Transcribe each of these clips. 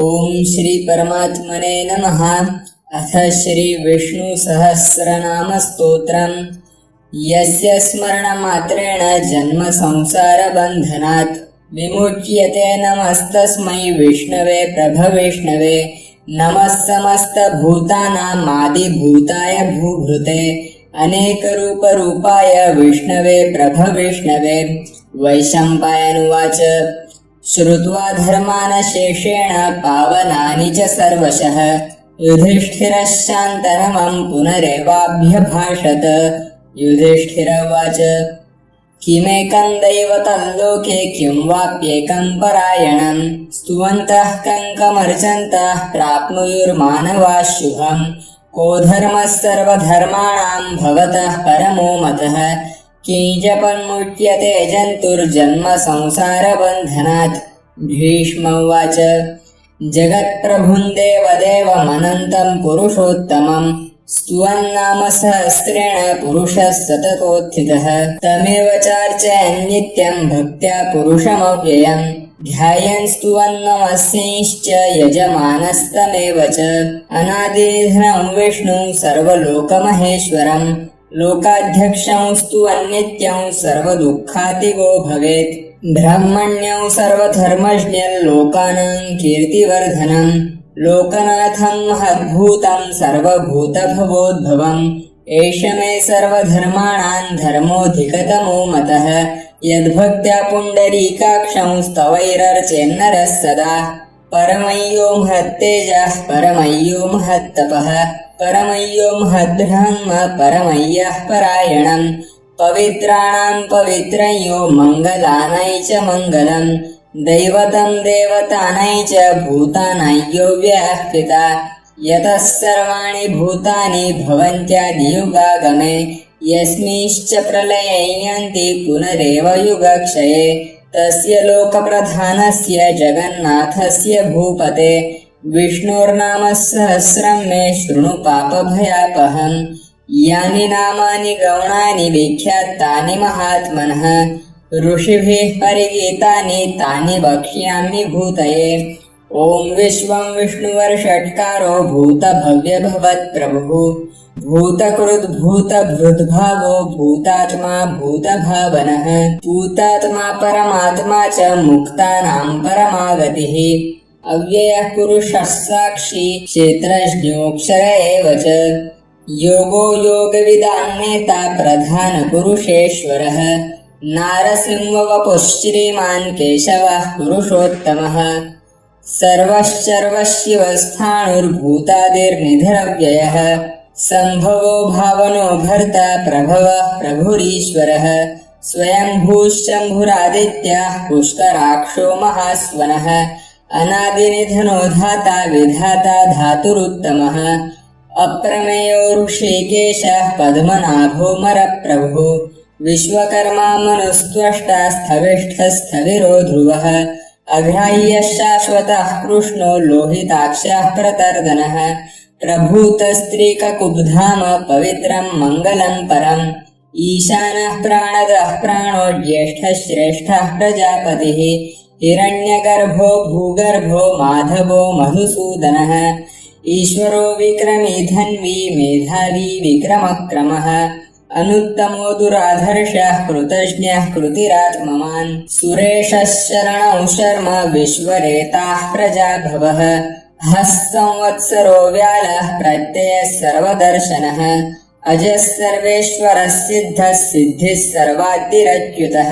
ओम श्री परमात्मने नमः। अथ श्री विष्णु सहस्रनाम स्तोत्रम्। यस्य स्मरणमात्रेण जन्म संसार बन्धनात् विमुच्यते नमस्तस्मै विष्णवे प्रभविष्णवे। नमः समस्त भूतानामादिभूताय भूभृते अनेकरूपरूपाय विष्णवे प्रभविष्णवे। वैशम्पायनुवाच श्रुत्वा धर्मानशेषेण पावनानि च सर्वशः युधिष्ठिरः शान्तरमं पुनरेवाभ्यभाषत। युधिष्ठिरोवाच किमेकं दैवतं लोके किं वाप्येकं परायणं स्तुवन्तः कङ्कमर्चन्तः प्राप्नुयुर्मानवाः शुभम्। को धर्मः सर्वधर्माणां भवतः परमो मतः किंजपन्मुच्यते जन्तुर्जन्म संसारबन्धनात्। भीष्म उवाच जगत्प्रभुं देवदेवमनन्तं पुरुषोत्तमं स्तुवन्नाम सहस्रेण पुरुषः सततोत्थितः। तमेव चार्चयन् नित्यं भक्त्या पुरुषमव्ययम् ध्यायन् स्तुवन्नमस्यैश्च यजमानस्तमेव च। अनादिनिधनं विष्णुं सर्वलोकमहेश्वरं लोकाध्यक्षं स्तुवन्नित्यं सर्वदुःखातिगो भवेत्। ब्रह्मण्यं सर्वधर्मज्ञं लोकानां कीर्तिवर्धनं लोकनाथं महद्भूतं सर्वभूतभवोद्भवम्। एष मे सर्वधर्माणां धर्मोऽधिकतमो मतः यद्भक्त्या पुण्डरीकाक्षं स्तवैरर्चेन्नरः सदा। परमय्यो महत्तेजः परमय्यो महत्तपः परमय्यो महद्ब्रह्म परमय्यः परायणम्। पवित्राणां पवित्रयो मङ्गलानां च मङ्गलम् दैवतं देवतानां च भूतानां यो व्याहृता। यतः सर्वाणि भूतानि भवन्त्यादियुगागमे यस्मिंश्च प्रलये यान्ति पुनरेव युगक्षये। तस्य लोकप्रधानस्य जगन्नाथस्य भूपते विष्णोर्नाम सहस्रं मे शृणु पापभयापहम्। यानि नामानि गौणानि विख्यातानि महात्मनः ऋषिभिः परिगीतानि तानि वक्ष्यामि भूतये। ॐ विश्वं विष्णुवर्षट्कारो भूतभव्यभवत्प्रभुः भूतकृद्भूतभृद्भावो भूतात्मा भूतभावनः भूतात्मा परमात्मा च मुक्तानां परमागतिः। अव्ययः पुरुषः साक्षी क्षेत्रज्ञोऽक्षर एव च योगो योगविदान्नेता प्रधानपुरुषेश्वरः। नारसिंहवपुश्रीमान् केशवः पुरुषोत्तमः सर्वश्चर्वशिवस्थाणुर्भूतादिर्निधिरव्ययः सम्भवो भावनो भर्ता प्रभवः प्रभुरीश्वरः। स्वयंभूश्चम्भुरादित्यः पुष्कराक्षो महास्वनः अनादिनिधनो धाता विधाता धातुरुत्तमः। अप्रमेयो ऋषिकेशः पद्मनाभो मरप्रभुः विश्वकर्मा मनुस्त्वष्टा स्थविष्ठस्थविरो ध्रुवः। अग्राह्यः शाश्वतः कृष्णो लोहिताक्षः प्रतर्दनः प्रभूतस्त्रीककुब्धाम पवित्रं मङ्गलं परम्। ईशानः प्राणदः प्राणो ज्येष्ठः श्रेष्ठः प्रजापतिः हिरण्यगर्भो भूगर्भो माधवो मधुसूदनः। ईश्वरो विक्रमी धन्वी मेधावी विक्रमक्रमः अनुत्तमो दुराधर्षः कृतज्ञः कृतिरात्मवान्। सुरेशः शरणौ शर्मा विश्वरेताः प्रजाभवः हस्संवत्सरो व्यालः प्रत्ययः सर्वदर्शनः अजः सर्वेश्वरः सिद्धः सिद्धिः सर्वाद्दिरच्युतः।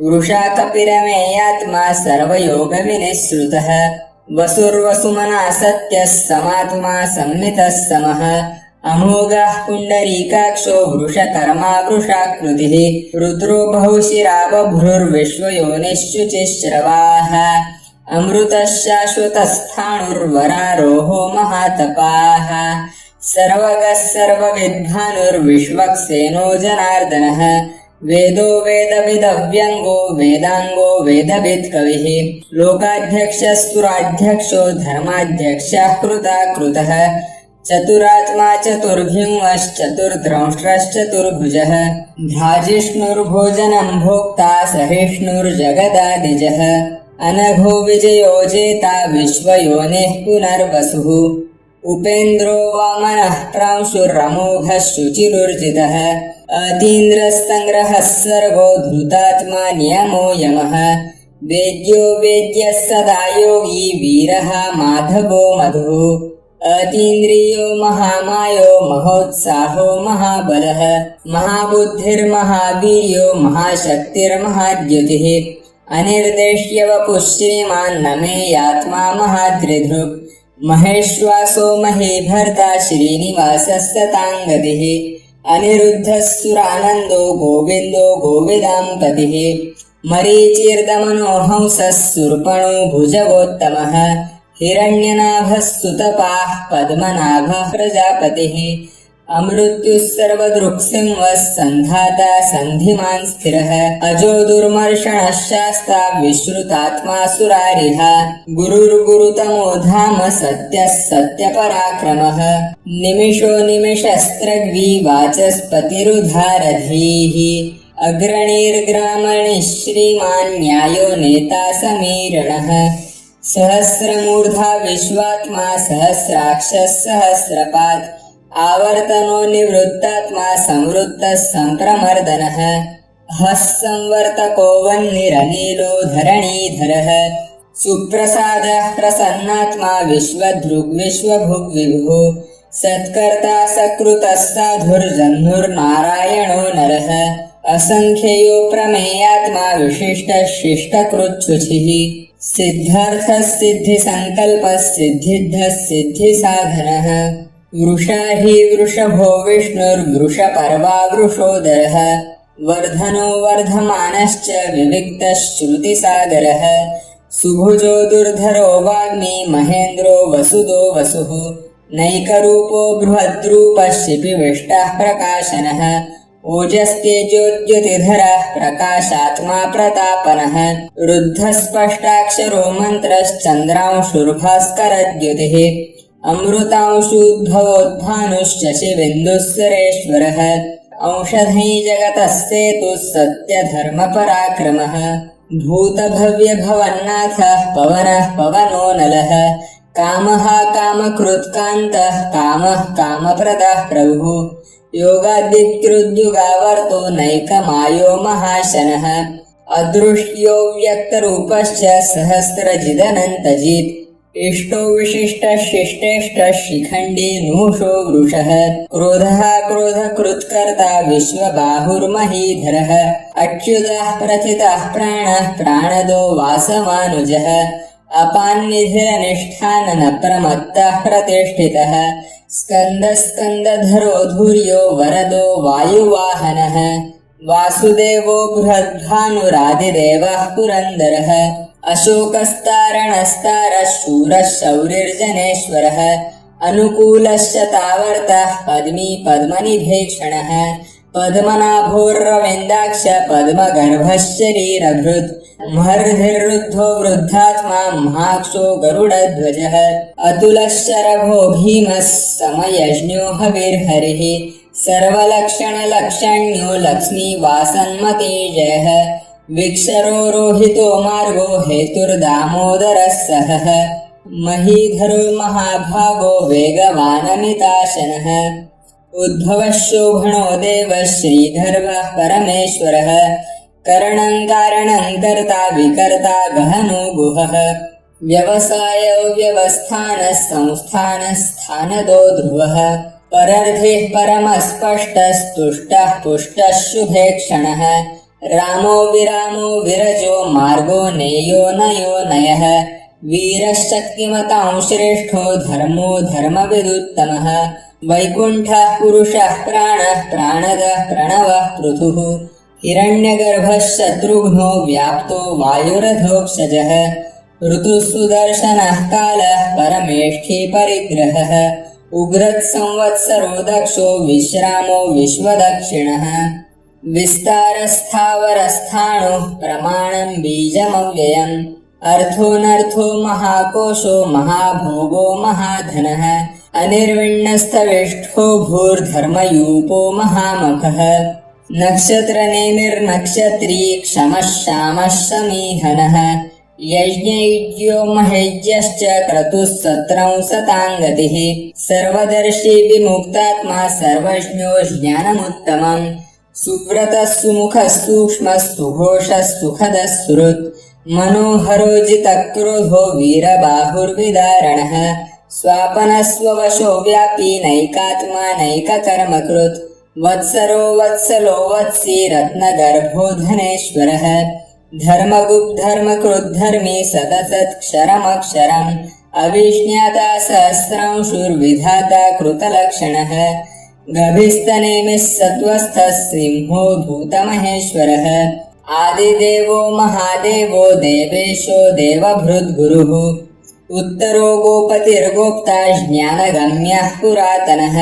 वृषा कपिरमेयात्मा सर्वयोगविनिःसृतः वसुर्वसुमना सत्यः समात्मा संमितः समः। अमोघः पुण्डरीकाक्षो वृषकर्मा वृषाकृतिः रुद्रो बहुशिरा बभ्रुर्विश्वयोनिश्चुचिश्रवाः। अमृतः शाश्वतस्थाणुर्वरारोहो महातपाः सर्वगः सर्वविद्भानुर्विश्वक्सेनो जनार्दनः। वेदो वेदविदव्यङ्गो वेदाङ्गो वेदवित्कविः लोकाध्यक्षस्तुराध्यक्षो धर्माध्यक्षः कृताकृतः। चतुरात्मा चतुर्भुवश्चतुर्द्रंष्ट्रश्चतुर्भुजः भ्राजिष्णुर्भोजनं भोक्ता सहिष्णुर्जगदादिजः। अनघो विजयो जेता विश्वयोनिः पुनर्वसुः उपेन्द्रो वामनः प्रांशुरमोघः शुचिरुर्जितः अतीन्द्रसङ्ग्रहः सर्गो धृतात्मा नियमो यमः वेद्यो वेद्यः सदा योगी वीरः माधवो मधुः अतीन्द्रियो महामायो महोत्साहो महाबलः महाबुद्धिर्महावीर्यो महाशक्तिर्महाद्युतिः अनिर्देश्य वपुः श्रीमान् न मे यात्मा महाद्रिधृक् महेश्वासो महीभर्ता श्रीनिवासः सताङ्गतिः अनिरुद्धः सुरानन्दो गोविन्दो गोविदाम्पतिः मरीचिर्दमनो हंसः सुर्पणो भुजगोत्तमः हिरण्यनाभः सुतपाः पद्मनाभः प्रजापतिः अमृत्युः सर्वदृक्सिंहः सन्धाता सन्धिमान् स्थिरः अजो दुर्मर्षणः शास्ता विश्रुतात्मा सुरारिः गुरुर्गुरुतमो धाम सत्यः सत्यपराक्रमः निमिषो निमिषस्त्रग्वी वाचस्पतिरुधारधीः अग्रणीर्ग्रामणिः श्रीमान् न्यायो नेता समीरणः सहस्रमूर्धा विश्वात्मा सहस्राक्षः सहस्रपात् आवर्तनो निवृत्तात्मा संवृत्तः सम्प्रमर्दनः हः संवर्तको वह्निरनीलो धरणीधरः सुप्रसादः प्रसन्नात्मा विश्वभुग्विभुः सत्कर्ता सकृतः साधुर्जह्नुर्नारायणो नरः असंख्ययो प्रमेयात्मा विशिष्टः शिष्टकृच्छुचिः सिद्धार्थः सिद्धिसङ्कल्पः सिद्धिद्धः सिद्धिसाधनः वृषा हि वृषभो विष्णुर्वृषपर्वा वृषोदरः वर्धनो वर्धमानश्च विविक्तः श्रुतिसागरः सुभुजो दुर्धरो वाग्मी महेन्द्रो वसुदो वसुः नैकरूपो बृहद्रूपः शिपिविष्टः प्रकाशनः ओजस्तेजोद्युतिधरः प्रकाशात्मा प्रतापनः रुद्धः स्पष्टाक्षरो मन्त्रश्चन्द्रांशुर्भास्करद्युतिः अमृतांशुद्भवोद्भानुश्चशिबिन्दुः सुरेश्वरः औषधै जगतः सेतुः सत्यधर्मपराक्रमः भूतभव्यभवन्नाथः पवनः पवनो नलः कामः कामकृत्कान्तः कामः कामप्रदः प्रभुः योगादिकृद्युगावर्तो नैकमायो महाशनः अदृष्ट्यो व्यक्तरूपश्च सहस्रजिदनन्तजित् इष्टो विशिष्टः शिष्टेष्टः शिखण्डी नूषो वृषः क्रोधः क्रोधकृत्कर्ता विश्वबाहुर्महीधरः अच्युतः प्रथितः प्राणः प्राणदो वासवानुजः अपान्निधिरनिष्ठाननप्रमत्तः प्रतिष्ठितः स्कन्दस्कन्दधरो धूर्यो वरदो वायुवाहनः वासुदेवो बृहद्भानुरादिदेवः पुरन्दरः अशोकस्तारणस्तारः शूरः शौरिर्जनेश्वरः अनुकूलश्च तावर्तः पद्मी पद्मनिभेक्षणः पद्मनाभोर्रविन्दाक्ष पद्मगर्भश्चरीरभृत् महर्धिर्रुद्धो वृद्धात्मा महाक्षो गरुडध्वजः अतुलश्चरभो भीमः समयज्ञो हविर्हरिः सर्वलक्षणलक्षण्यो लक्ष्मीवासन्मतीजयः विक्षरो रोहितो मार्गो हेतुर्दामोदरः सहः महीधरो महाभागो वेगवानमिताशनः उद्भवः शोभनो देवः श्रीधर्वः परमेश्वरः करणं कारणं कर्ता विकर्ता गहनो गुहः व्यवसाय व्यवस्थानः संस्थानस्थानदो ध्रुवः परर्थिः परमस्पष्टस्तुष्टः पुष्टः शुभेक्षणः रामो विरामो विरजो मार्गो नेयो नयो नयः वीरशक्तिमतां श्रेष्ठो धर्मो धर्मविदुत्तमः वैकुण्ठः पुरुषः प्राणः प्राणदः प्रणवः पृथुः हिरण्यगर्भः शत्रुघ्नो व्याप्तो वायुरथोक्षजः ऋतुसुदर्शनः कालः परमेष्ठी परिग्रहः उग्रत्संवत्सरो दक्षो विश्रामो विश्वदक्षिणः विस्तारस्थावरस्थाणुः प्रमाणं बीजमव्ययम् अर्थोऽनर्थो महाकोशो महाभोगो महाधनः अनिर्विण्णस्तविष्ठो भूर्धर्मयूपो महामखः नक्षत्रनेमिर्नक्षत्री क्षमः श्यामः समीहनः यज्ञयुज्यो महेज्यश्च क्रतुः सत्रंसतां गतिः सर्वदर्शी विमुक्तात्मा सर्वज्ञो ज्ञानमुत्तमम् सुव्रतः सुमुखः सूक्ष्मः सुघोषः सुखदः सुहृत् मनोहरो जितक्रोधो वीरबाहुर्विदारणः स्वापनस्ववशो व्यापी नैकात्मा नैककर्मकृत् वत्सरो वत्सलो वत्सी रत्नगर्भो धनेश्वरः धर्मकृद्धर्मी सतसत्क्षरमक्षरम् अविज्ञाता सहस्रांशुर्विधाता कृतलक्षणः गभिस्तनेमिः सत्त्वस्थः सिंहो भूतमहेश्वरः आदिदेवो महादेवो देवेशो देवभृद्गुरुः उत्तरो गोपतिर्गोप्ता ज्ञानगम्यः पुरातनः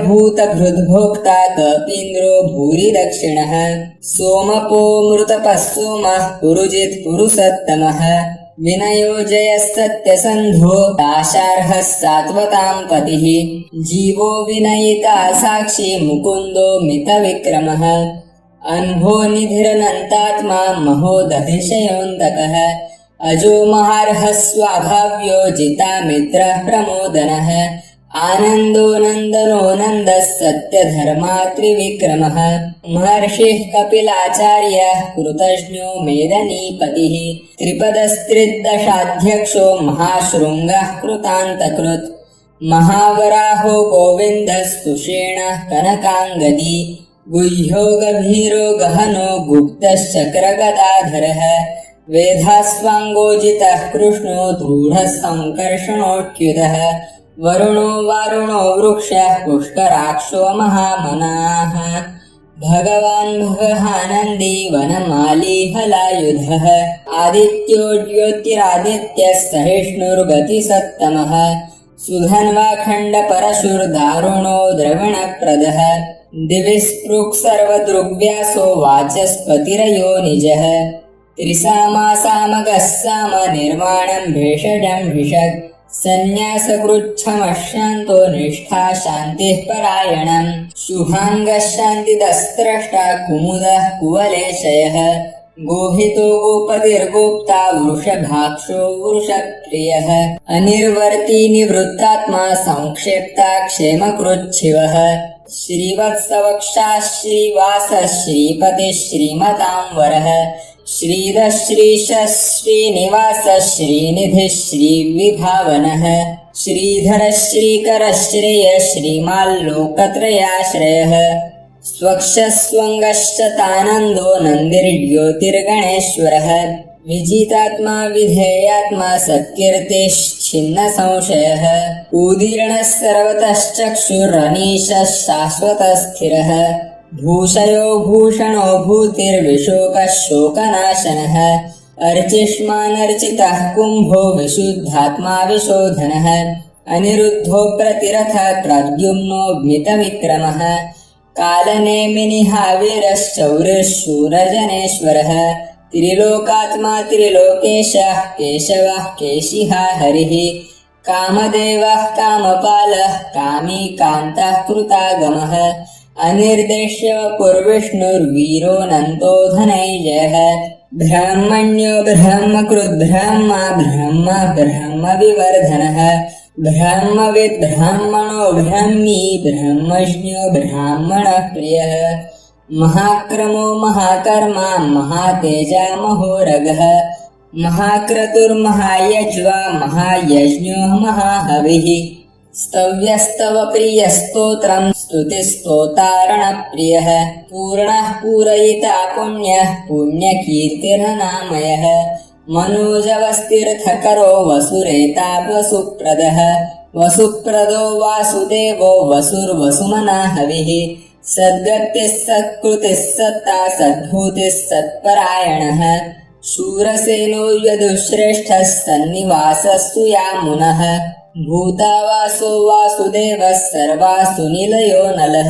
शरीरभूतभृद्भोक्ता कपीन्द्रो भूरि दक्षिणः सोमपोऽमृतपः सोमः पुरुजित् पुरुषोत्तमः विनयो जयस्तत्यसन्धो दाशार्हः सात्वतां पतिः जीवो विनयिता साक्षी मुकुन्दो मितविक्रमः अह्नो निधिरनन्तात्मा महोदधिशयोऽन्तकः अजो महार्हः स्वाभाव्यो जितामित्रः प्रमोदनः आनन्दो नन्दनो नन्दः सत्यधर्मा त्रिविक्रमः महर्षिः कपिलाचार्यः कृतज्ञो मेदनीपतिः त्रिपदस्त्रिदशाध्यक्षो महाशृङ्गः कृतान्तकृत् महावराहो गोविन्दः सुषेणः कनकाङ्गदी गुह्यो गभीरो गहनो गुप्तश्चक्रगदाधरः वेधास्वाङ्गोजितः कृष्णो दृढः सङ्कर्षणोच्युतः वरुणो वारुणो वृक्षः पुष्कराक्षो महामनाः भगवान् भगहानन्दी वनमाली हलायुधः आदित्यो ज्योतिरादित्यः सहिष्णुर्गतिसत्तमः सुधन्वाखण्डपरशुर्दारुणो द्रविणप्रदः दिविस्पृक् सर्वदृग्व्यासो वाचस्पतिरयो निजः त्रिसामासामगः साम निर्माणं भेषजं भिषक् सन्न्यासकृच्छमशान्तो निष्ठा शान्तिः परायणम् शुभाङ्गः शान्तिदस्त्रष्टा कुमुदः कुवलेशयः गोहितो गोपतिर्गोप्ता वृषभाक्षो वृषप्रियः अनिर्वर्ती निवृत्तात्मा संक्षेप्ता क्षेमकृच्छिवः श्रीवत्सवक्षाः श्रीवासः श्रीपतिः श्रीमतां वरः श्रीधः श्रीशः श्रीनिवासः श्रीनिधिः श्रीविभावनः श्रीधरः श्रीकरः श्रेयः श्रीमाल्लोकत्रयाश्रयः स्वक्षः स्वङ्गश्चतानन्दो नन्दिर्ज्योतिर्गणेश्वरः विजितात्मा विधेयात्मा सत्कीर्तिश्छिन्नसंशयः उदीर्णः सर्वतश्चक्षुरनीशः शाश्वतस्थिरः भूषयो भूषणो भूतिर्विशोकः शोकनाशनः अर्चिष्मानर्चितः कुम्भो विशुद्धात्मा विशोधनः अनिरुद्धो प्रतिरथः प्रद्युम्नो मितविक्रमः कालनेमिनिहावीरश्चौरिशूरजनेश्वरः त्रिलोकात्मा त्रिलोकेशः केशवः केशिहा हरिः कामदेवः कामपालः कामी कान्तः कृतागमः अनिर्देश्य पुर्विष्णुर्वीरोऽनन्तो धनञ्जयः ब्रह्मण्यो ब्रह्मकृद्ब्रह्मा ब्रह्म ब्रह्मविवर्धनः ब्रह्मविद् ब्राह्मणो ब्रह्मी ब्रह्मज्ञो ब्राह्मणः प्रियः महाक्रमो महाकर्मा महातेजा महोरगः महाक्रतुर्महायज्वा महायज्ञो महाहविः स्तव्यस्तव प्रियस्तोत्रं स्तुतिस्तोतारणप्रियः पूर्णः पूरयिता पुण्यः पुण्यकीर्तिर्नामयः मनोजवस्तीर्थकरो वसुरेता वसुप्रदः वसुप्रदो वासुदेवो वसुर्वसुमना हविः सद्गतिः सत्कृतिः सत्ता सद्भूतिः सत्परायणः शूरसेनो यदुश्रेष्ठः सन्निवासस्तु यामुनः भूतावासो वासुदेवः सर्वासु निलयो नलः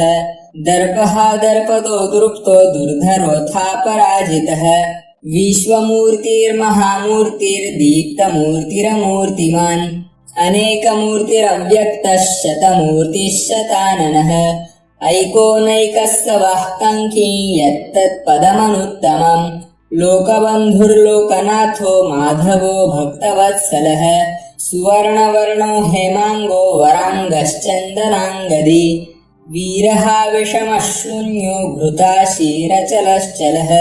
दर्पः दर्पतो दृप्तो दुर्धरोऽथा पराजितः विश्वमूर्तिर्महामूर्तिर्दीप्तमूर्तिरमूर्तिमान् अनेकमूर्तिरव्यक्तः शतमूर्तिः शताननः ऐकोनैकः स वः कङ्की यत्तत्पदमनुत्तमम् लोकबन्धुर्लोकनाथो माधवो भक्तवत्सलः सुवर्णवर्णो हेमाङ्गो वराङ्गश्चन्दनाङ्गदी वीरः विषमशून्यो घृताशीरचलश्चलः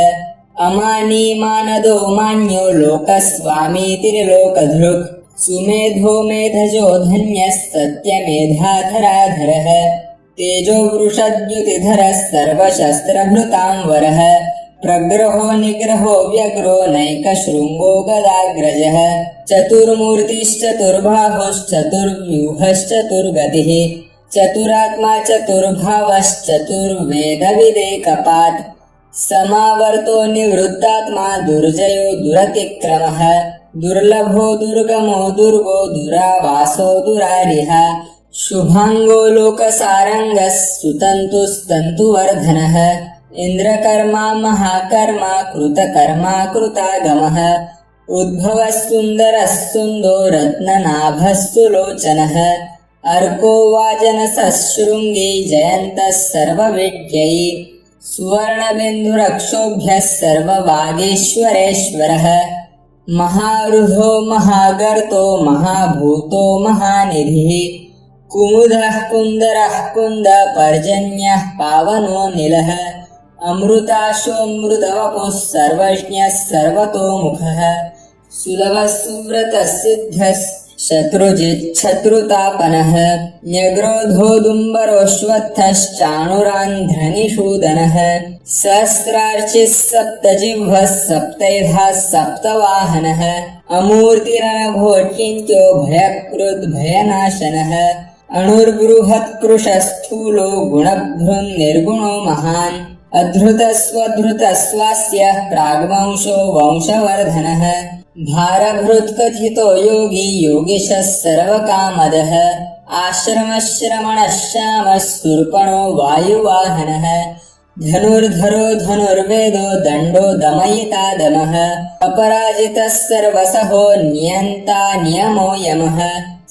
अमानी मानदो मान्यो लोकस्वामीतिर्लोकधृक् सुमेधो मेधजो धन्यः सत्यमेधाधराधरः तेजो वृषद्युतिधरः सर्वशस्त्रभृतांवरः प्रग्रहो निग्रहो व्यग्रो नैकशृङ्गो गदाग्रजः चतुर्मूर्तिश्चतुर्बाहुश्चतुर्व्यूहश्चतुर्गतिः चतुरात्मा चतुर्भावश्चतुर्वेदविदेकपात् समावर्तो निवृत्तात्मा दुर्जयो दुरतिक्रमः दुर्लभो दुर्गमो दुर्गो दुरावासो दुरारिः शुभांगो लोकसारंगः सुतन्तुस्तन्तुवर्धनः इन्द्रकर्मा महाकर्मा कृतकर्मा कृतागमः उद्भवः सुन्दरः सुन्दो रत्ननाभः सुलोचनः अर्को वाजनसः शृङ्गी जयन्तः सर्वविद्यै सुवर्णबिन्दुरक्षोभ्यः सर्ववागीश्वरेश्वरः महारुधो महागर्तो महाभूतो महानिधिः कुमुदः कुन्दरः कुन्दपर्जन्यः पावनो निलः अमृताशोऽमृतवपुः सर्वज्ञः सर्वतोमुखः सुलभः सुव्रतः सिद्धः शत्रुजिच्छत्रुतापनः न्यग्रोधोदुम्बरोऽश्वत्थश्चाणुरान्ध्रनिषूदनः सहस्रार्चिः सप्तजिह्वः सप्तैधाः सप्तवाहनः अमूर्तिरनघोट्यन्त्यो भयकृद्भयनाशनः अणुर्बृहत्कृशस्थूलो गुणभृन्निर्गुणो महान् अधृतस्वधृतस्वास्यः प्राग्वंशो वंशवर्धनः भारभृत्कथितो योगी योगिशः सर्वकामदः आश्रमश्रमणः श्यामः शूर्पणो वायुवाहनः धनुर्धरो धनुर्वेदो दण्डो दमयिता दमः अपराजितः सर्वसहो नियन्ता नियमो यमः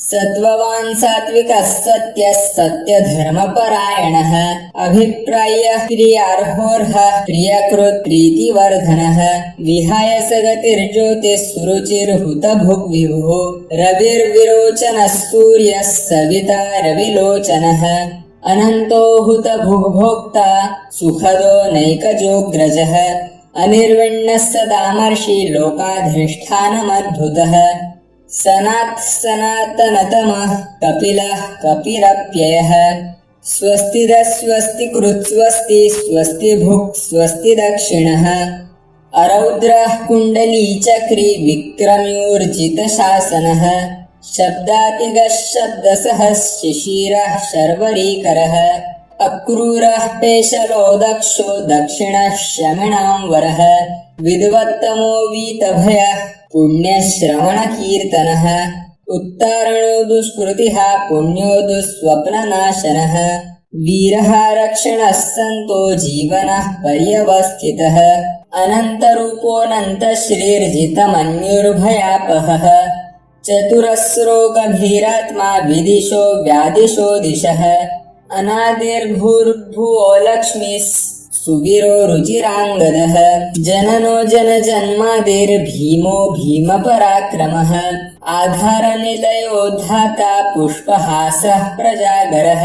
सत्त्ववान् सात्विकः सत्यः सत्यधर्मपरायणः अभिप्रायः प्रियार्होर्हः प्रियकृत् प्रीतिवर्धनः विहाय सगतिर्ज्योतिः सुरुचिर्हुतभुग्विभुः रविर्विरोचनः सूर्यः सविता रविलोचनः अनन्तो हुतभुग्भोक्ता सुखदो नैकजोऽग्रजः अनिर्विण्णः सदामर्षि लोकाधिष्ठानमद्भुतः सनात् सनातनतमः कपिलः कपिरप्ययः स्वस्तिदः स्वस्तिकृत् स्वस्ति स्वस्तिभुक् स्वस्ति दक्षिणः अरौद्रः कुण्डलीचक्री विक्रम्योर्जितशासनः शब्दातिगः शब्दसः शिशिरः शर्वरीकरः अक्रूरः पेशलो दक्षो दक्षिणः शमिणां वरः विद्वत्तमो वीतभयः पुण्यश्रवणकीर्तनः उत्तारणो दुष्कृतिः पुण्यो दुःस्वप्ननाशनः वीरः रक्षणः सन्तो जीवनः पर्यवस्थितः अनन्तरूपोऽनन्तश्रीर्जितमन्युर्भयापहः चतुरस्रो गभीरात्मा विदिशो व्यादिशो दिशः अनादिर्भूर्भुवो लक्ष्मीः सुवीरो रुचिराङ्गदः जननो जनजन्मादिर्भीमो भीमपराक्रमः आधारनिलयो धाता पुष्पहासः प्रजागरः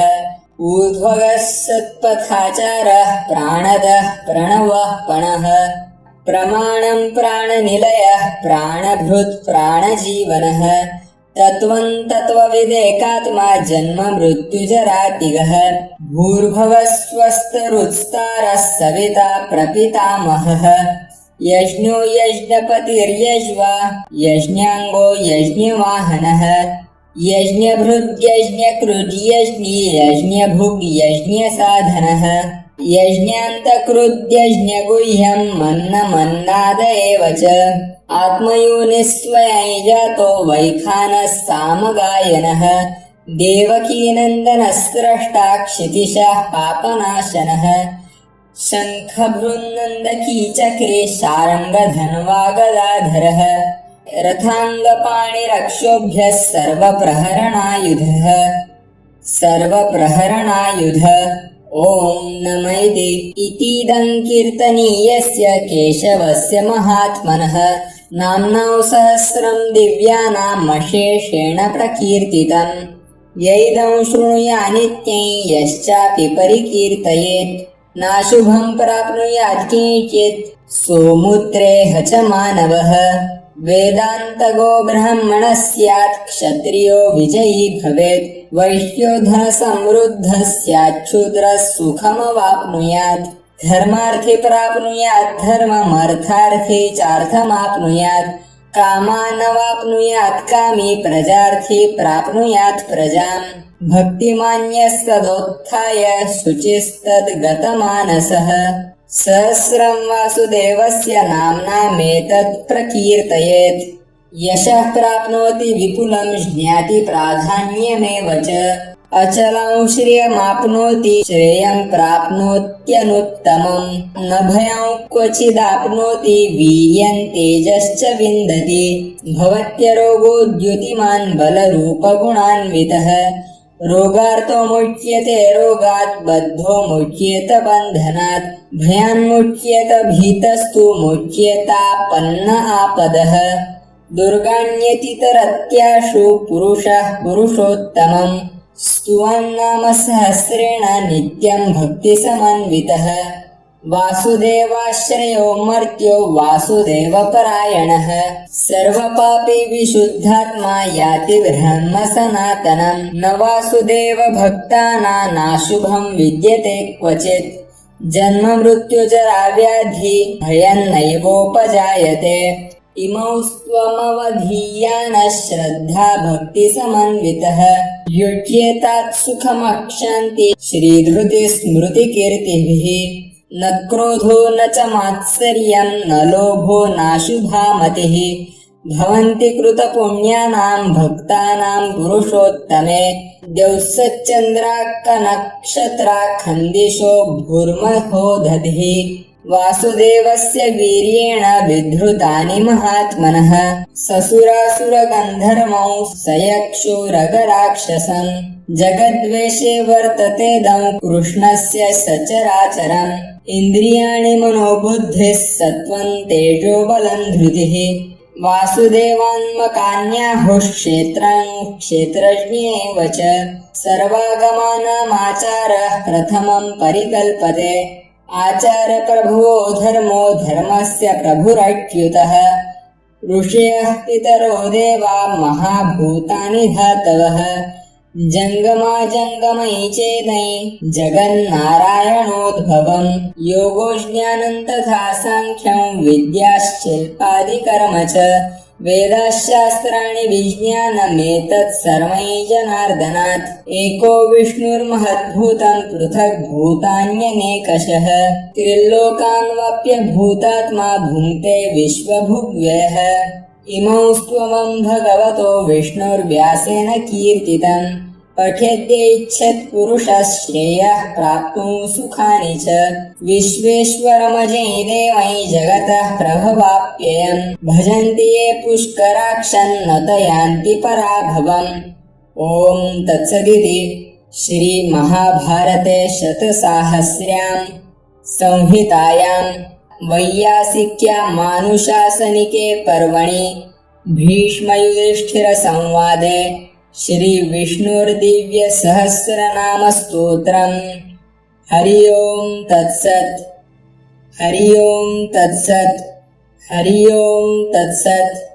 ऊर्ध्वगः सत्पथाचारः प्राणदः प्रणवः पणः प्रमाणं प्राणनिलयः प्राणभृत् प्राणजीवनः तत्त्वं तत्त्वविदेकात्मा जन्म मृत्युजरातिगः भूर्भुवः स्वस्तरुत्स्तारः सविता प्रपितामहः यज्ञो यज्ञपतिर्यज्वा यज्ञाङ्गो यज्ञवाहनः यज्ञभृद्यज्ञकृद्यज्ञी यज्ञभुग् यज्ञसाधनः यज्ञान्तकृद्यज्ञगुह्यं मन्नमन्नाद एव च आत्मयोनिस्वयं जातो वैखानः सामगायनः देवकीनन्दनः स्रष्टा क्षितिशः पापनाशनः शङ्खभृन्नन्दकीचक्रे शार्ङ्गधन्वागदाधरः रथाङ्गपाणिरक्षोभ्यः सर्वप्रहरणायुधः ॐ नमैति इतीदं कीर्तनीयस्य केशवस्य महात्मनः नाम्नौ सहस्रं दिव्यानाम् अशेषेण प्रकीर्तितम् यैदं शृणुयानित्यं यश्चापि परिकीर्तयेत् नाशुभं प्राप्नुयात् किंचित् सोमुत्रेह च मानवः वेदान्तगो ब्राह्मणः स्यात् क्षत्रियो विजयी भवेत् वैश्यो धनसमृद्धः स्यात् शूद्रः सुखमवाप्नुयात् धर्मार्थी प्राप्नुयात् धर्ममर्थार्थी चार्थमाप्नुयात् कामानवाप्नुयात् कामी प्रजार्थी प्राप्नुयात् प्रजाम् भक्तिमान्यस्तदोत्थाय शुचिस्तद्गतमानसः सहस्रं वासुदेवस्य नाम्नामेतत् प्रकीर्तयेत् यशः प्राप्नोति विपुलं ज्ञाति प्राधान्यमेव च अचलं श्रियमाप्नोति श्रेयं प्राप्नोत्यनुत्तमम् न भयं क्वचिदाप्नोति वीर्यं तेजश्च विन्दति भवत्यरोगो द्युतिमान् बलरूपगुणान्वितः रोगार्तो मुच्यते रोगात् बद्धो मुच्येत बन्धनात् भयान्मुच्येत भीतस्तु मुच्येतापन्न आपदः दुर्गाण्यतितरत्याशु पुरुषः पुरुषोत्तमम् स्तुवन्नाम सहस्रेण नित्यं भक्तिसमन्वितः वासुदेवाश्रयो मर्त्यो वासुदेवपरायणः सर्वपापी विशुद्धात्मा याति ब्रह्म सनातनम् न वासुदेव भक्तानाशुभं विद्यते क्वचित् जन्म मृत्युजरा व्याधि भयन्नैवोपजायते इमौ स्वमवधीयानः श्रद्धा भक्तिसमन्वितः युज्येतात् सुखमक्षान्ति श्रीधृतिस्मृतिकीर्तिभिः न क्रोधो न च मात्सर्यं न लोभो नाशुभा मतिः भवन्ति कृतपुण्यानां भक्तानां पुरुषोत्तमे द्यौश्चन्द्राकनक्षत्राखन्दिशो भूर्महो दधिः वासुदेवस्य वीर्येण विधृतानि महात्मनः ससुरासुरगन्धर्वौ सयक्षुरगराक्षसम् जगद्वेषे वर्ततेदं कृष्णस्य सचराचरम् इन्द्रियाणि मनोबुद्धिः सत्त्वं तेजो बलं धृतिः वासुदेवान्मकान्याहुः क्षेत्रं क्षेत्रज्ञेव च सर्वागमानामाचारः प्रथमं परिकल्पते आचारप्रभुवो धर्मो धर्मस्य प्रभुरच्युतः ऋषयः पितरो देवा महाभूतानि धातवः जङ्गमाजङ्गमयि चेदै जगन्नारायणोद्भवम् योगो ज्ञानं तथा साङ्ख्यं विद्याश्चिल्पादिकर्म च वेदाशास्त्राणि विज्ञानमेतत् सर्वै जनार्दनात् एको विष्णुर्महद्भूतं पृथक् भूतान्यनेकशः त्रिलोकान्वाप्यभूतात्मा भुङ्क्ते विश्वभुग्व्ययः इमौ स्तवं भगवतो विष्णुर्व्यासेन कीर्तितम् पठेद्यैच्छत् पुरुषः श्रेयः प्राप्तुं सुखानि च विश्वेश्वरमजै देवै जगतः प्रभवाप्ययम् भजन्ति ये पुष्कराक्षन् न यान्ति पराभवम् ॐ तत्सदिति श्रीमहाभारते शतसाहस्र्यां संहितायां वैयासिक्या मानुशासनिके पर्वणि भीष्मयुधिष्ठिरसंवादे श्रीविष्णुर्दिव्यसहस्रनामस्तोत्रम् हरि ओं तत्सत् हरि ओं तत्सत् हरि ओं तत्सत्।